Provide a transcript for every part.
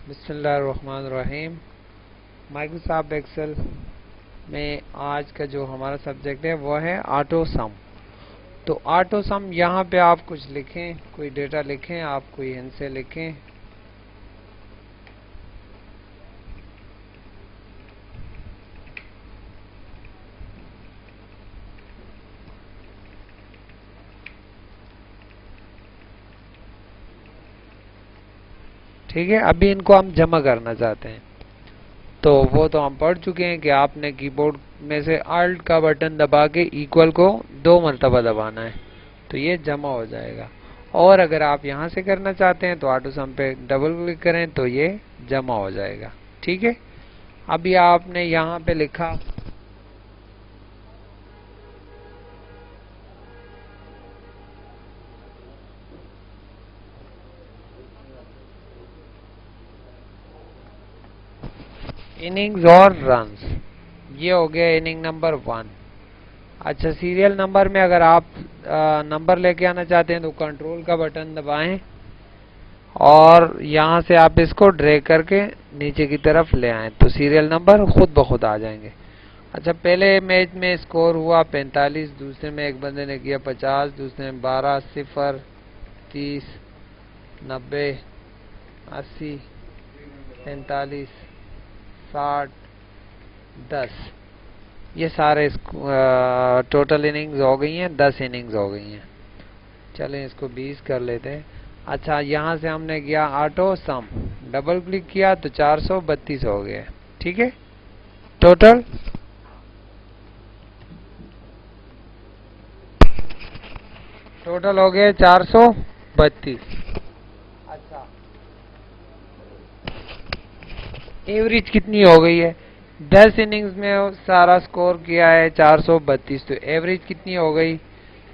बिस्मिल्लाहिर्रहमानिर्रहीम। Microsoft Excel में आज का जो हमारा सब्जेक्ट है वो है ऑटो सम। तो ऑटो सम यहाँ पे आप कुछ लिखें, कोई डेटा लिखें, आप कोई इनसे लिखें। ठीक है, अभी इनको हम जमा करना चाहते हैं। तो वो तो हम पढ़ चुके हैं कि आपने कीबोर्ड में से अल्ट का बटन दबा के इक्वल को 2 मरतबा दबाना है, तो ये जमा हो जाएगा। और अगर आप यहां से करना चाहते हैं तो ऑटो सम पे डबल क्लिक करें तो ये जमा हो जाएगा। ठीक है, अभी आपने यहां पे लिखा इनिंग्स और रन्स, ये हो गया इनिंग नंबर 1। अच्छा, सीरियल नंबर में अगर आप नंबर लेके आना चाहते हैं तो कंट्रोल का बटन दबाएं और यहां से आप इसको ड्रैग करके नीचे की तरफ ले आएं तो सीरियल नंबर खुद ब खुद आ जाएंगे। अच्छा, पहले मैच में स्कोर हुआ 45, दूसरे में एक बंदे ने किया 50, दूसरे में 12, 0, 30, 90, 80, 45, 60, 10। ये सारे टोटल इनिंग्स हो गई हैं, 10 इनिंग्स हो गई हैं। चलें इसको 20 कर लेते हैं। अच्छा, यहां से हमने किया ऑटो सम, डबल क्लिक किया तो 432 हो गया। ठीक है, टोटल हो गए 432। अच्छा, एवरेज कितनी हो गई है? 10 इनिंग्स में सारा स्कोर किया है 432, तो एवरेज कितनी हो गई?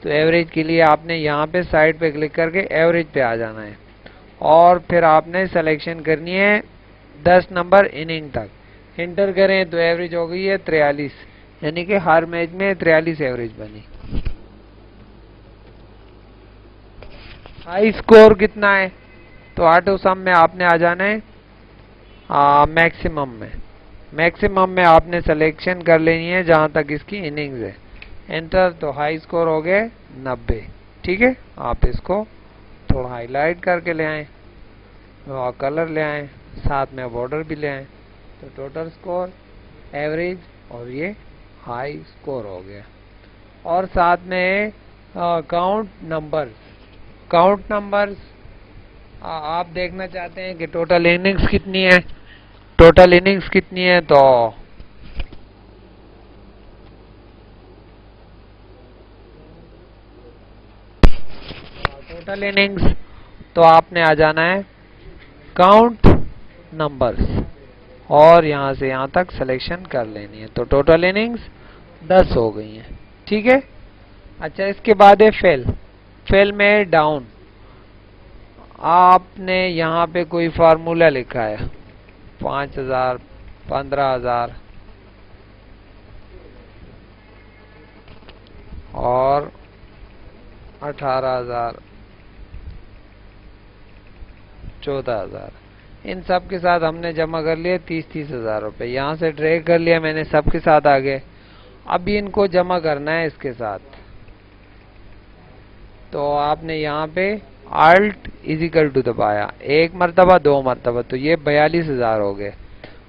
तो एवरेज के लिए आपने यहाँ पे साइड पे क्लिक करके एवरेज पे आ जाना है और फिर आपने सिलेक्शन करनी है 10 नंबर इनिंग तक। एंटर करें तो एवरेज हो गई है 43, यानी कि हर मैच में 43 एवरेज बनी। हाई स्कोर कितना है? तो ऑटो सम में आपने आ जाना है मैक्सिमम में। मैक्सिमम में आपने सिलेक्शन कर लेनी है जहां तक इसकी इनिंग्स है। एंटर, तो हाई स्कोर हो गए 90। ठीक है, आप इसको थोड़ा हाईलाइट करके ले आए और कलर ले आए, साथ में बॉर्डर भी ले आए, तो टोटल स्कोर, एवरेज और ये हाई स्कोर हो गया। और साथ में काउंट नंबर्स आप देखना चाहते हैं कि टोटल इनिंग्स कितनी है। टोटल इनिंग्स कितनी है? तो टोटल इनिंग्स, तो आपने आ जाना है काउंट नंबर्स और यहां से यहां तक सिलेक्शन कर लेनी है, तो टोटल इनिंग्स 10 हो गई हैं। ठीक है। अच्छा, इसके बाद है फेल। फेल में डाउन, आपने यहां पे कोई फार्मूला लिखा है 5000, 15000 और 18000, 14000, इन सब के साथ हमने जमा कर लिए 30-30 हजार रुपए। यहां से ड्रैग कर लिया मैंने, सबके साथ आ गए। अभी इनको जमा करना है इसके साथ, तो आपने यहाँ पे Alt इजिकल टू दबाया, 1 मरतबा 2 मरतबा, तो ये 42,000 हो गए।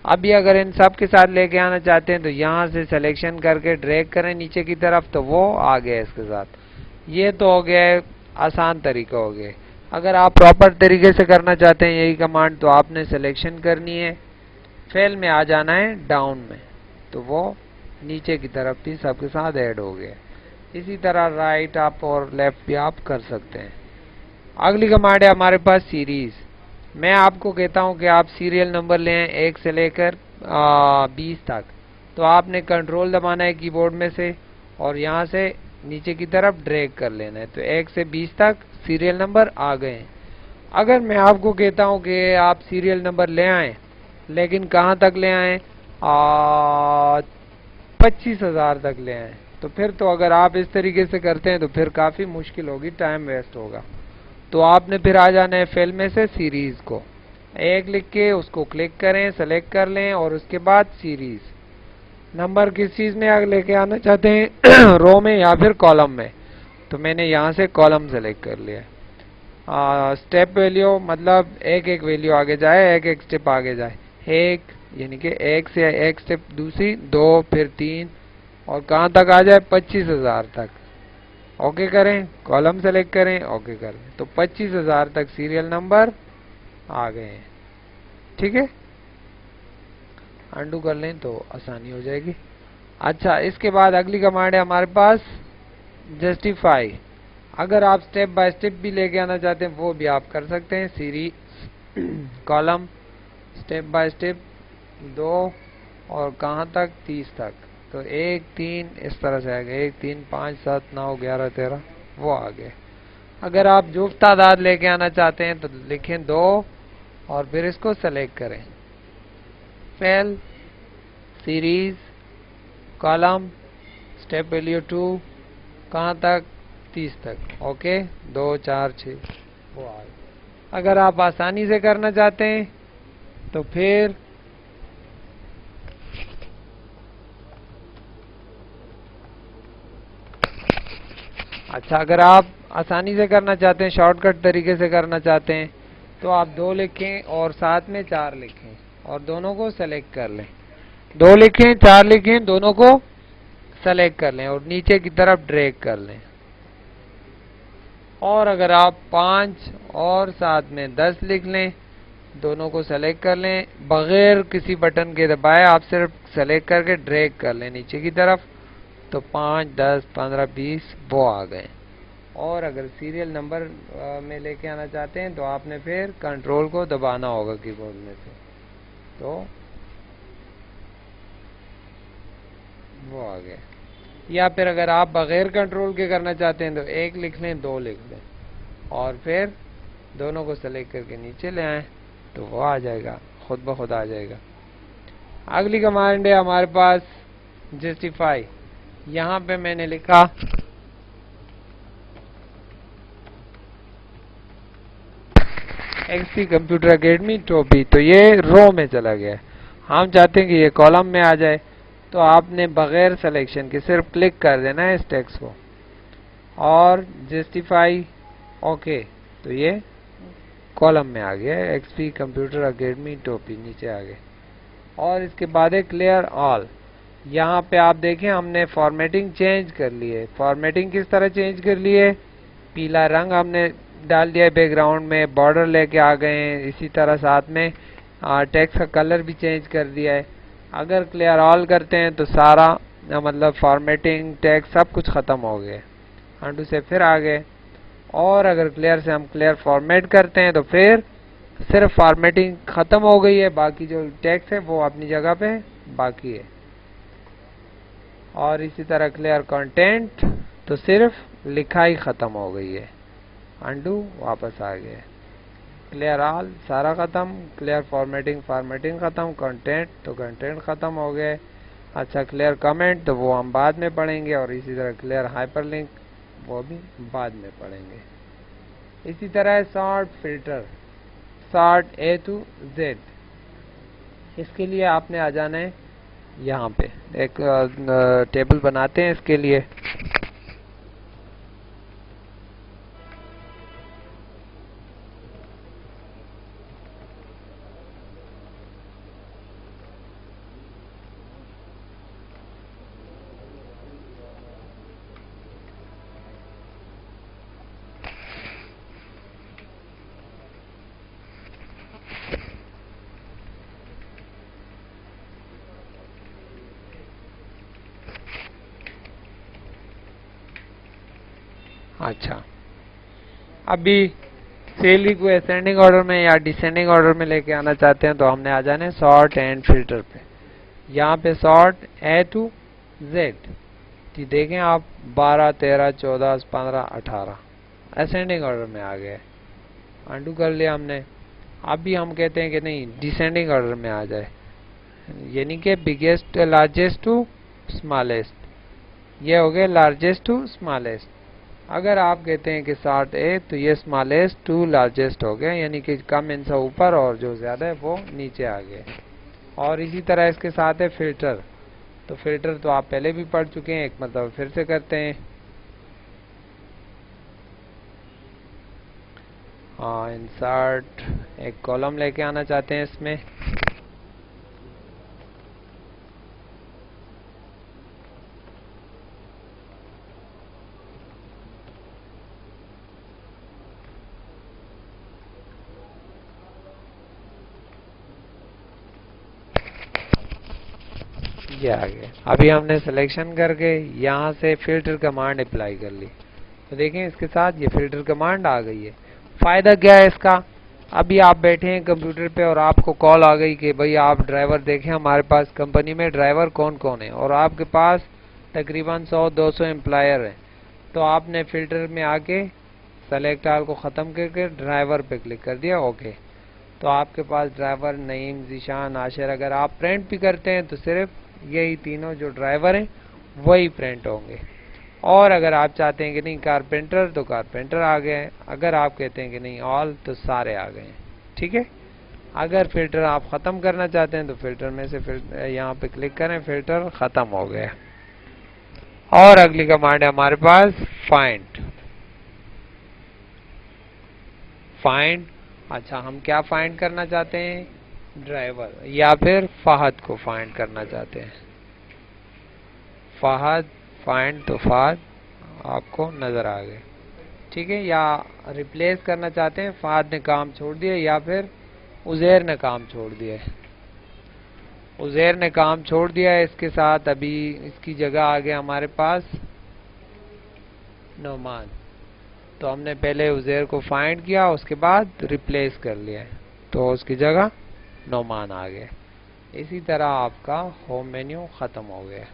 अभी अगर इन सब के साथ लेके आना चाहते हैं तो यहाँ से सिलेक्शन करके ड्रैग करें नीचे की तरफ, तो वो आ गया इसके साथ। ये तो हो गया आसान तरीका हो गया। अगर आप प्रॉपर तरीके से करना चाहते हैं यही कमांड, तो आपने सिलेक्शन करनी है, फेल में आ जाना है डाउन में, तो वो नीचे की तरफ भी सबके साथ ऐड हो गया। इसी तरह राइट अप और लेफ्ट भी आप कर सकते हैं। अगली कमांड है हमारे पास सीरीज। मैं आपको कहता हूं कि आप सीरियल नंबर लें 1 से लेकर 20 तक, तो आपने कंट्रोल दबाना है कीबोर्ड में से और यहां से नीचे की तरफ ड्रैग कर लेना है, तो 1 से 20 तक सीरियल नंबर आ गए हैं। अगर मैं आपको कहता हूं कि आप सीरियल नंबर ले आए, लेकिन कहां तक ले आए? 25,000 तक ले आए, तो फिर तो अगर आप इस तरीके से करते हैं तो फिर काफी मुश्किल होगी, टाइम वेस्ट होगा। तो आपने फिर आ जाना है फेल में से सीरीज को, एक लिख के उसको क्लिक करें, सेलेक्ट कर लें और उसके बाद सीरीज। नंबर किस चीज में आगे लेके आना चाहते हैं, रो में या फिर कॉलम में? तो मैंने यहाँ से कॉलम सेलेक्ट कर लिया। स्टेप वैल्यू मतलब एक एक वैल्यू आगे जाए, एक एक स्टेप आगे जाए। एक यानी कि एक से एक स्टेप दूसरी, दो, फिर तीन, और कहाँ तक आ जाए, 25,000 तक। ओके करें, कॉलम सेलेक्ट करें, ओके करें, तो 25,000 तक सीरियल नंबर आ गए हैं। ठीक है, अंडू कर लें तो आसानी हो जाएगी। अच्छा, इसके बाद अगली कमांड है हमारे पास जस्टिफाई। अगर आप स्टेप बाय स्टेप भी लेके आना चाहते हैं वो भी आप कर सकते हैं। Series column step by step 2 और कहाँ तक, 30 तक। तो 1 3 इस तरह से आएगा, 1 3 5 7 9 11 13 वो आ गए। अगर आप जो तादाद लेके आना चाहते हैं तो लिखें 2 और फिर इसको सेलेक्ट करें। Cell series column step value 2 कहाँ तक, 30 तक। ओके, 2 4 6 वो आ गए। अगर आप आसानी से करना चाहते हैं तो फिर अच्छा, अगर आप आसानी से करना चाहते हैं, शॉर्टकट तरीके से करना चाहते हैं, तो आप 2 लिखें और साथ में 4 लिखें और दोनों को सेलेक्ट कर लें। 2 लिखें, 4 लिखें, दोनों को सेलेक्ट कर लें और नीचे की तरफ ड्रैग कर लें। और अगर आप 5 और साथ में 10 लिख लें, दोनों को सेलेक्ट कर लें, बगैर किसी बटन के दबाए आप सिर्फ सेलेक्ट करके ड्रैग कर लें नीचे की तरफ, तो 5 10 15 20 वो आ गए। और अगर सीरियल नंबर में लेके आना चाहते हैं तो आपने फिर कंट्रोल को दबाना होगा कीबोर्ड में से, तो वो आ गए। या फिर अगर आप बगैर कंट्रोल के करना चाहते हैं तो 1 लिख लें, 2 लिख लें और फिर दोनों को सेलेक्ट करके नीचे ले आए तो वो आ जाएगा, खुद ब खुद आ जाएगा। अगली कमांड है हमारे पास जस्टिफाई। यहां पे मैंने लिखा एक्सपी कंप्यूटर एकेडमी टॉपी, तो ये रो में चला गया। हम चाहते हैं कि ये कॉलम में आ जाए, तो आपने बगैर सिलेक्शन के सिर्फ क्लिक कर देना है इस टेक्स्ट को और जस्टिफाई ओके, तो ये कॉलम में आ गया, एक्सपी कंप्यूटर एकेडमी टॉपी नीचे आ गए। और इसके बाद है क्लियर ऑल। यहाँ पे आप देखें हमने फॉर्मेटिंग चेंज कर ली है। फॉर्मेटिंग किस तरह चेंज कर ली है, पीला रंग हमने डाल दिया है बैकग्राउंड में, बॉर्डर लेके आ गए हैं, इसी तरह साथ में टेक्स्ट का कलर भी चेंज कर दिया है। अगर क्लियर ऑल करते हैं तो सारा मतलब फॉर्मेटिंग टेक्स्ट सब कुछ खत्म हो गया, अंडू से फिर आ गए। और अगर क्लियर से हम क्लियर फॉर्मेट करते हैं तो फिर सिर्फ फॉर्मेटिंग खत्म हो गई है, बाकी जो टेक्स्ट है वो अपनी जगह पे बाकी है। और इसी तरह क्लियर कंटेंट तो सिर्फ लिखाई खत्म हो गई है, अंडू वापस आ गए। क्लियर ऑल सारा खत्म, क्लियर फॉर्मेटिंग फॉर्मेटिंग खत्म, कंटेंट तो कंटेंट खत्म हो गए। अच्छा, क्लियर कमेंट तो वो हम बाद में पढ़ेंगे, और इसी तरह क्लियर हाइपरलिंक वो भी बाद में पढ़ेंगे। इसी तरह sort filter, sort A to Z, इसके लिए आपने आ जाना है यहाँ पे, एक टेबल बनाते हैं इसके लिए। अच्छा, अभी सैलरी को असेंडिंग ऑर्डर में या डिसेंडिंग ऑर्डर में लेके आना चाहते हैं तो हमने आ जाने सॉर्ट एंड फिल्टर पे। यहाँ पे सॉर्ट A to Z, जी देखें आप 12 13 14 15 18 असेंडिंग ऑर्डर में आ गए, अंडू कर लिया हमने। अभी हम कहते हैं कि नहीं डिसेंडिंग ऑर्डर में आ जाए, यानी कि बिगेस्ट लार्जेस्ट टू स्मॉलेस्ट, ये हो गए लार्जेस्ट टू स्मॉलेस्ट। अगर आप कहते हैं कि सॉर्ट ए, तो ये स्मॉलेस्ट टू लार्जेस्ट हो गए, यानी कि कम इनसे ऊपर और जो ज्यादा है वो नीचे आ गए। और इसी तरह इसके साथ है फिल्टर। तो फिल्टर तो आप पहले भी पढ़ चुके हैं, एक मतलब फिर से करते हैं। हाँ, इंसर्ट, एक कॉलम लेके आना चाहते हैं इसमें। ये आ गया। अभी हमने सिलेक्शन करके यहाँ से फिल्टर कमांड अप्लाई कर ली, तो देखें इसके साथ ये फिल्टर कमांड आ गई है। फायदा क्या है इसका? अभी आप बैठे हैं कंप्यूटर पे और आपको कॉल आ गई कि भाई आप ड्राइवर देखें, हमारे पास कंपनी में ड्राइवर कौन कौन है, और आपके पास तकरीबन 100-200 एम्प्लॉयर हैं। तो आपने फिल्टर में आके सेलेक्ट ऑल को ख़त्म करके ड्राइवर पे क्लिक कर दिया, ओके। तो आपके पास ड्राइवर नईम, जीशान, आशिर, अगर आप प्रिंट भी करते हैं तो सिर्फ यही तीनों जो ड्राइवर हैं वही प्रिंट होंगे। और अगर आप चाहते हैं कि नहीं कारपेंटर, तो कारपेंटर आ गए। अगर आप कहते हैं कि नहीं ऑल, तो सारे आ गए। ठीक है। अगर फिल्टर आप खत्म करना चाहते हैं तो फिल्टर में से यहाँ पे क्लिक करें, फिल्टर खत्म हो गया। और अगली कमांड है हमारे पास फाइंड। फाइंड, अच्छा हम क्या फाइंड करना चाहते हैं? ड्राइवर, या फिर फहद को फाइंड करना चाहते हैं। फहद फाइंड, तो फहद आपको नजर आ गए। ठीक है। या रिप्लेस करना चाहते हैं, फहद ने काम छोड़ दिया या फिर उजैर ने काम छोड़ दिया है। उजैर ने काम छोड़ दिया है, इसके साथ अभी इसकी जगह आ गया हमारे पास नोमान। तो हमने पहले उजैर को फाइंड किया, उसके बाद रिप्लेस कर लिया, तो उसकी जगह नोमान आ गया। इसी तरह आपका होम मेन्यू खत्म हो गया।